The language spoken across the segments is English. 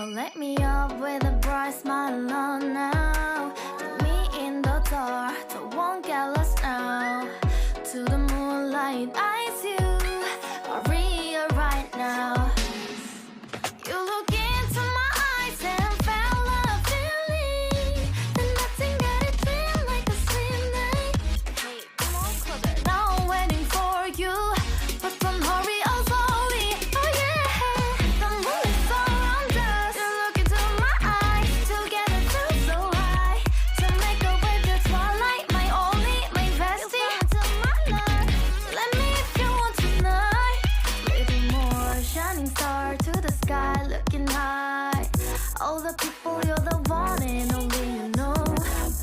Oh, let me up with a bright smile on now. Put me in the dark, so won't get lost now. To the moonlight, eyes you are real right now. You look into my eyes and felt a feeling that nothing got a dream like a slim night. Hey, come on closer. Now I'm waiting for you, but don't hurry, oh slowly. Oh yeah, the moon is around us. You look into my eyes, together feel so high. To make a way the twilight, my only, my bestie. You fell into my love. Let me if you want tonight. Little more shining star to the sky, looking high. All the people, you're the one and only you know.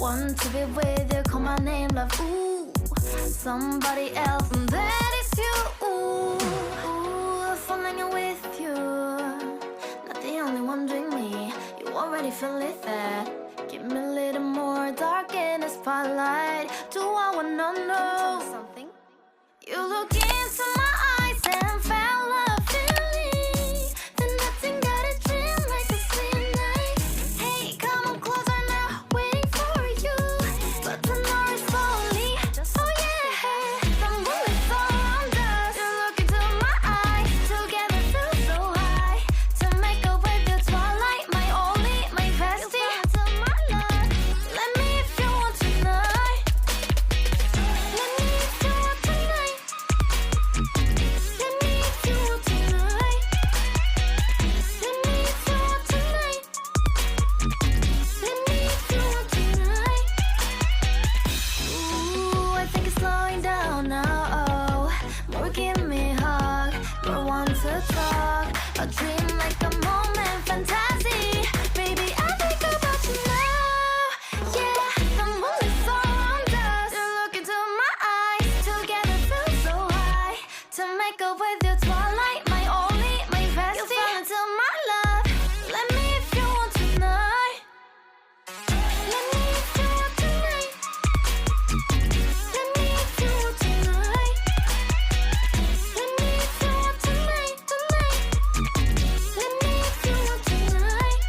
Want to be with you, call my name, love. Ooh, somebody else, and that is you. Ooh, falling with you. Not the only one doing me. You already feel it there. Give me a little more dark in the spotlight. Do I wanna know something? You look into my eyes and felt a feeling that nothing got a dream like a slim night. Hey, come on closer now, waiting for you, but tomorrow is slowly. Oh yeah, the moon is around us. You look into my eyes, together feel so high. To make a way the twilight, my only, my bestie. You fell into my love. Let me if you want tonight. Let me if you want tonight. Let me if you want tonight. Let me if you want tonight. Let me if you want tonight. Ooh, I think it's slowing down now. Oh, more give me a hug, more want to talk. A dream like a moment, fantasy. Baby, I think about you now. Yeah, the moon is around us. You look into my eyes, together feel so high. To make up with your twilight, my only, my bestie. You fell into my love. Let me if you want tonight. Let me if you want tonight. Let me if you want tonight. Let me if you want tonight, tonight. Let me if you want tonight.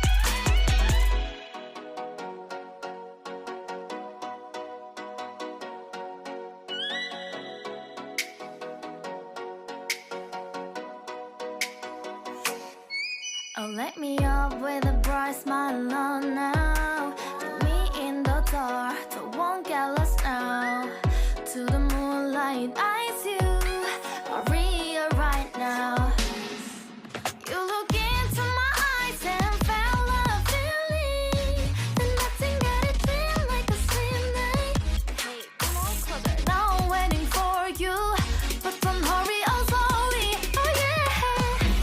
Oh, let me up with a bright smile on now. Put me in the dark, so won't get lost now. To the moonlight, eyes you are real right now. You look into my eyes and felt a feeling that nothing got a dream like a slim night. Hey, come on closer. Now I'm waiting for you, but don't hurry, oh slowly. Oh yeah,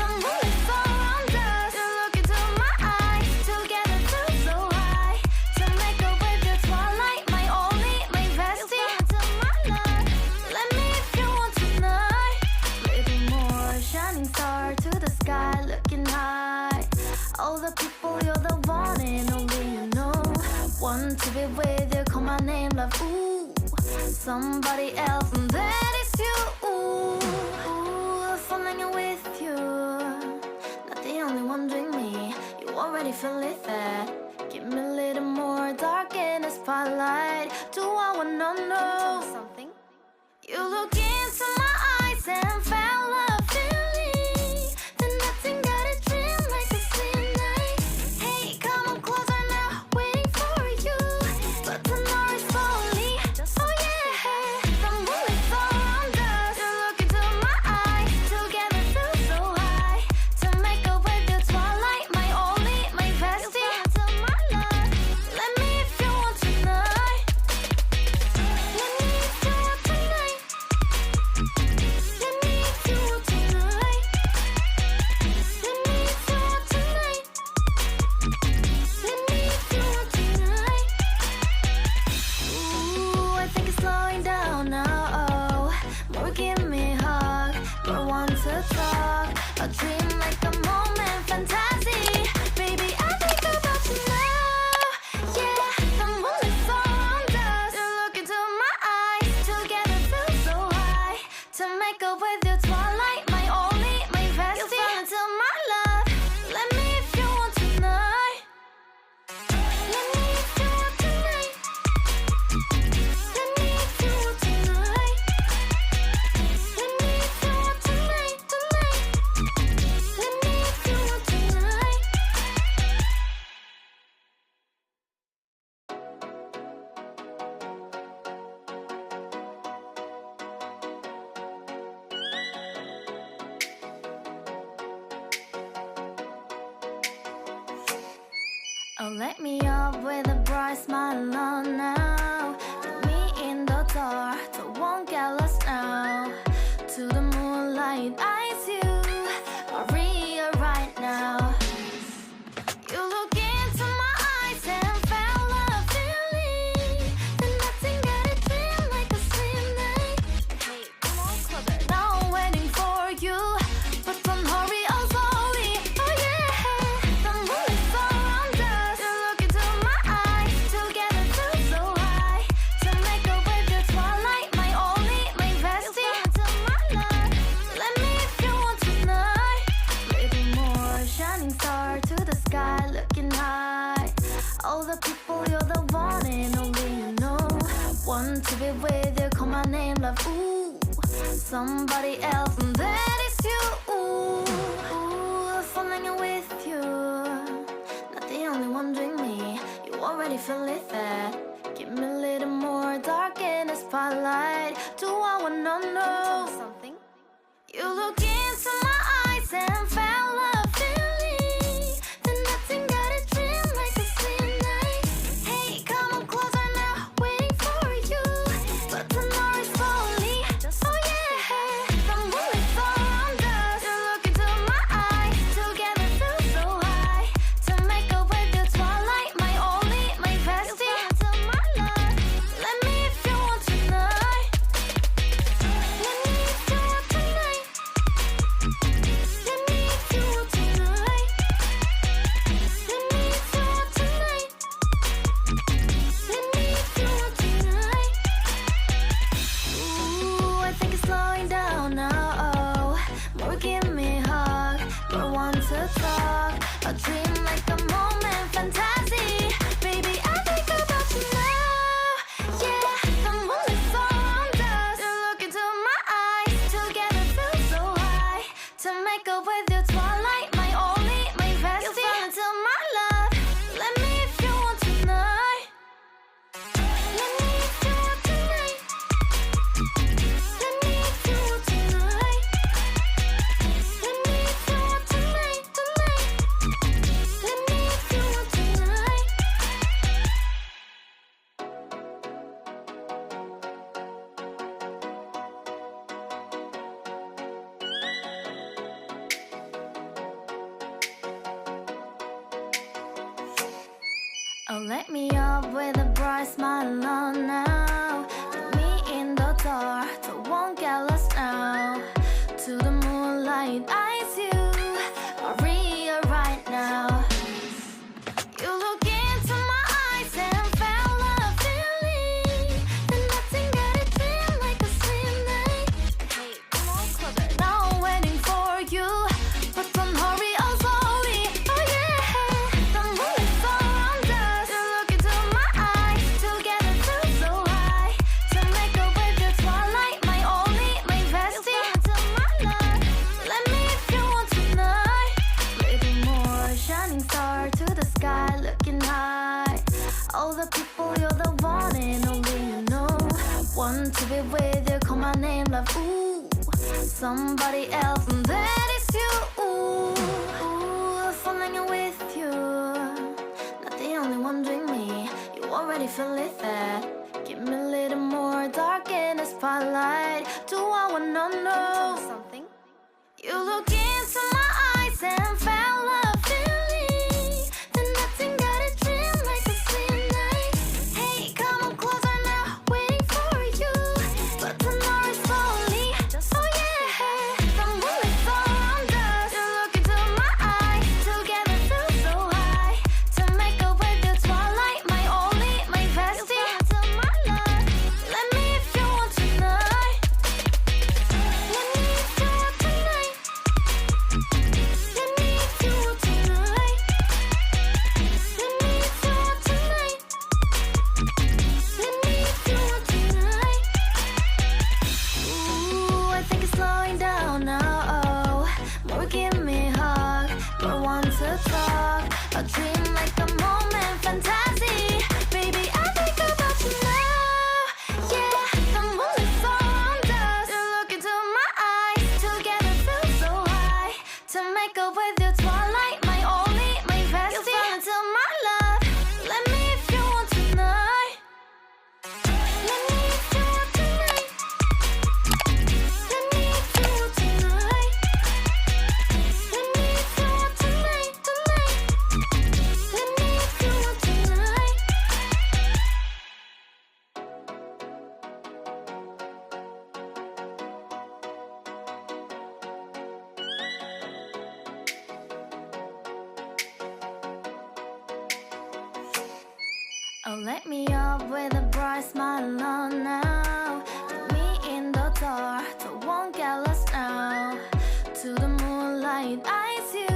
the moon is around us. You look into my eyes, together feel so high. To make a way the twilight, my only, my bestie. You fell into my love. Let me if you want tonight. Little more shining star to the sky, looking high. All the people, you're the one and only you know. Want to be with you, call my name, love. Ooh, somebody else, and that is you. Ooh, falling with you. Not the only one doing me. You already feel it there. Give me a little more dark in the spotlight. Do I wanna know something? You look into my eyes and felt a feeling that nothing got a dream like a slim night. Hey, come on closer now, waiting for you, but tomorrow is slowly. Oh yeah, the moon is around us. You look into my eyes, together feel so high. To make a way the twilight, my only, my bestie. You fell into my love. Let me if you want tonight. Let me if you want tonight. Let me light me up with a bright smile on now. Put me in the dark, so won't get lost now. To the moonlight, eyes you are real right now. You look into my eyes and felt a feeling that nothing got a dream like a slim night. Hey, come on closer, now I'm waiting for you, but don't hurry, oh slowly. Oh yeah, the moonlight's around us. You look into my eyes, together feel so high. To make a way through twilight, my only, my bestie. Into my life, let me if you want tonight. Little more shining star to the sky, looking high. All the people, you're the one and only you know. Want to be with you, call my name, love. Ooh, somebody else, and that is you. Ooh, falling in with you. Not the only one doing me. You already feel it there. Give me a little more dark in the spotlight. Do I wanna know something? You look into my eyes and felt a feeling that nothing got a dream like a slim night. Hey, come on closer now, waiting for you, but tomorrow is slowly. Oh yeah, the moonlight's around us. You look into my eyes, together feel so high. To make a way through twilight, my only, my bestie. Into my life, let me if you want tonight. Let me if you want tonight. Let me if you want tonight. Let me if you want tonight. Let me if you want tonight. Ooh, I think it's slowing down now. More give me a hug, more want to talk. A dream like a moment, fantasy. Baby, I think about you now. Yeah, the moonlight's around us. You look into my eyes, together feel so high. To make a way through twilight, my only, my bestie. You fell into my love. Let me if you want tonight. Let me if you want tonight. Let me if you want tonight. Let me if you want tonight, tonight. Let me if you want tonight. Oh, light me up with a bright smile on now. Put me in the dark, so won't get lost now. To the moonlight, eyes you are real right now. You look into my eyes and felt a feeling that nothing got a dream like a slim night. Hey, come on closer, now I'm waiting for you, but don't hurry, oh slowly. Oh yeah, the moonlight's around us. You look into my eyes, together feel so high. To make a way through twilight, my only, my bestie. Into my life, let me if you want tonight. Little more shining star to the sky, looking high. All the people, you're the one and only you know. Want to be with you, call my name, love. Ooh, somebody else, and that is you. Ooh, falling in with you. Not the only one doing me. You already feel it there. Give me a little more dark in the spotlight. Do I wanna know something? You look into my eyes and felt a feeling that nothing got a dream like a slim night. Hey, come on closer now, waiting for you, but tomorrow is slowly. Oh yeah, the moonlight's around us. You look into my eyes, together feel so high. To make a way through twilight, my only, my bestie. Into my life, let me if you want tonight. Let me if you want tonight. Let me if Oh, let me up with a bright smile on now. Put me in the dark, so won't get lost now. To the moonlight, eyes you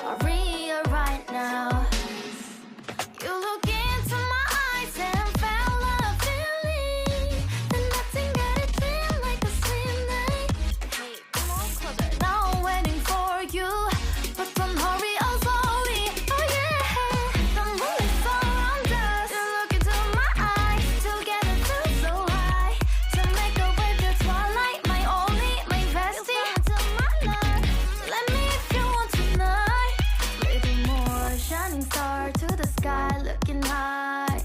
are real right now. You look into my eyes and felt a feeling that nothing got a dream like a slim night. Hey, come on closer. Now I'm waiting for you, but don't hurry, oh slowly. Oh yeah, the moon is around us. You look into my eyes, together feel so high. To make a way the twilight, my only, my bestie. To my love, let me if you want tonight. Little more shining star to the sky, looking high.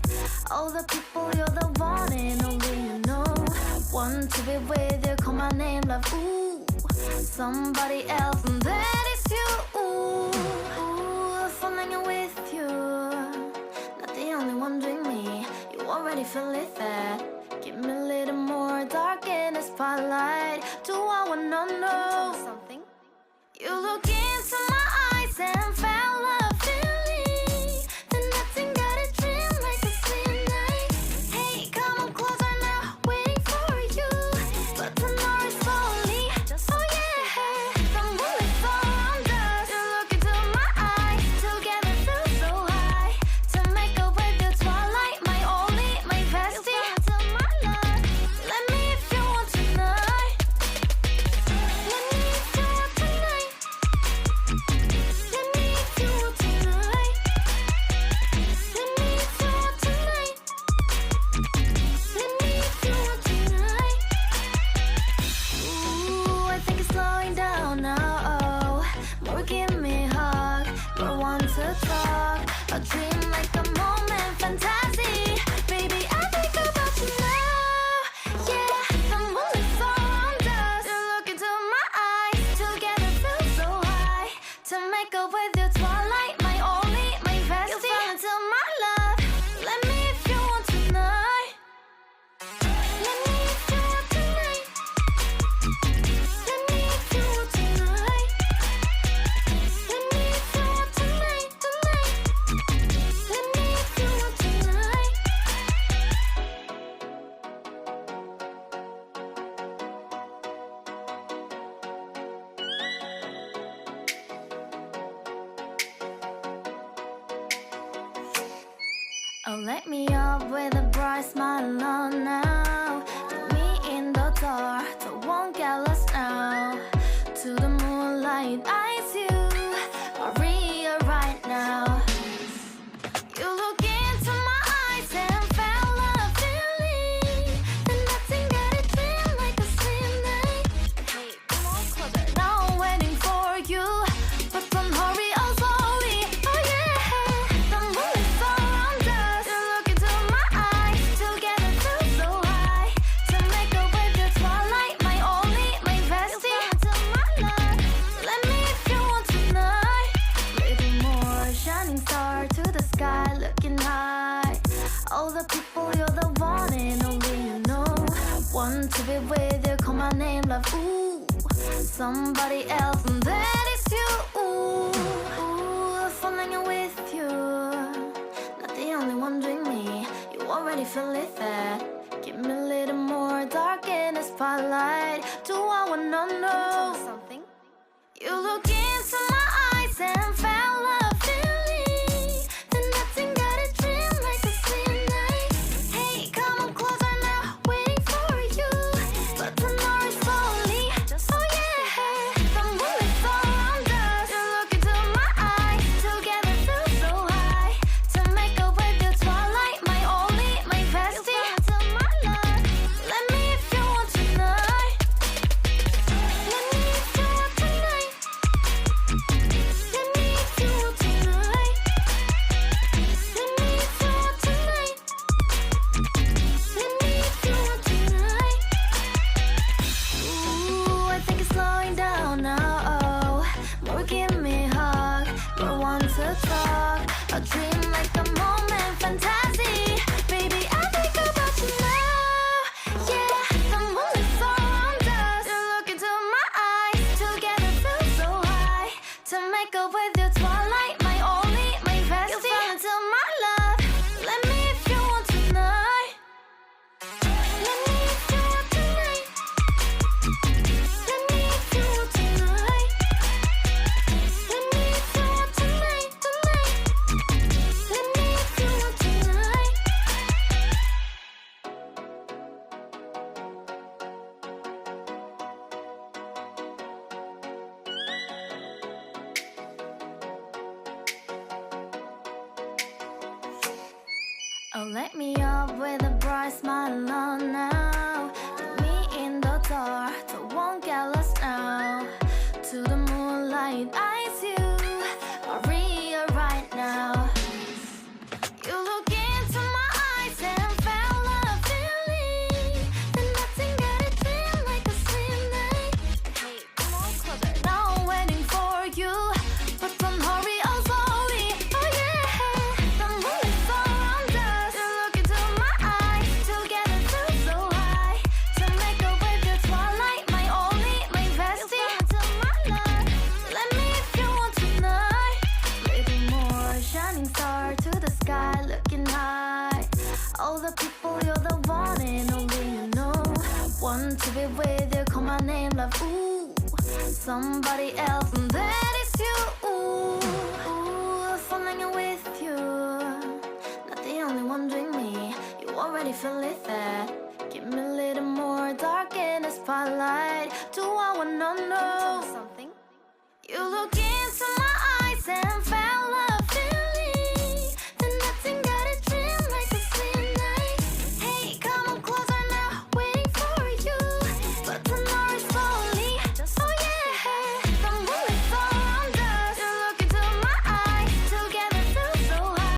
All the people, you're the one and only you know. Want to be with you, call my name, love. Ooh, somebody else, and that is you. Ooh, falling in with you. Not the only one doing me. You already feel it there. Give me a little more dark in the spotlight. Do I wanna know something? You look into my eyes and felt a feeling that nothing got a dream like a slim night. Hey, come on closer now, waiting for you, but the night is slowly. Oh yeah, the moon is around us. You look into my eyes, together feel so high. To make a way the twilight, my only, my bestie. To my love, let me if you want tonight. Let me if you want tonight. Let me if you want tonight. Let me if you want tonight. Let me if you want tonight. Ooh, I think it's slowing down now. Oh, more give me a hug, more want to talk. A dream like a moment, fantasy. Baby, I think about you now. Yeah, the moon is around us. You look into my eyes, together feel so high. To make a way the twilight, my only, my bestie. You fell into my love. Let me if you want tonight. Let me if you want tonight. Let me if you want tonight. Let me if you want tonight, tonight. Let me if you want tonight. Oh, let me up with a bright smile on now. Put me in the dark, so won't get lost now. To the moonlight, eyes you are real right now. You look into my eyes and felt a feeling that nothing got a dream like a slim night. Hey, come on closer. Now I'm waiting for you, but don't hurry, oh slowly. Oh yeah, the moon is around us. You look into my eyes, together feel so high. To make a way the twilight, my only, my bestie. To my love, let me if you want tonight. Little more shining star to the sky, looking high. All the people, you're the one and only you know. Want to be with you, call my name, love. Ooh, somebody else, and that is you. Ooh, falling in with you. Not the only one doing me. You already feel it there. Give me a little more dark in the spotlight. Do I wanna know something? You look into my eyes and felt a feeling that nothing got a dream like a slim night. Hey, come on closer now, waiting for you, but the night is slowly. Oh yeah, the moon is around us. You look into my eyes, together feel so high. To make a way the twilight, my only, my bestie. To my love, let me if you want tonight. Let me if you want tonight. Oh, let me up with a bright smile on now. Put me in the dark, so won't get lost now. To the moonlight, eyes you are real right now. You look into my eyes and felt a feeling. Then nothing got it feel like a slim night. Hey, come on closer. Now I'm waiting for you, but don't hurry, oh slowly. Oh yeah, the moon is around us. You look into my eyes, together feel so high. To make a wave, the twilight, my only, my bestie. You my love. Let me if you want tonight. Little more shining star to the sky, looking high. All the people, you're the one and only you know. Want to be with you, call my name, love. Ooh, somebody else, and that is you. Ooh, falling in with you. Not the only one doing me. You already feel it there. Give me a little more dark in the spotlight.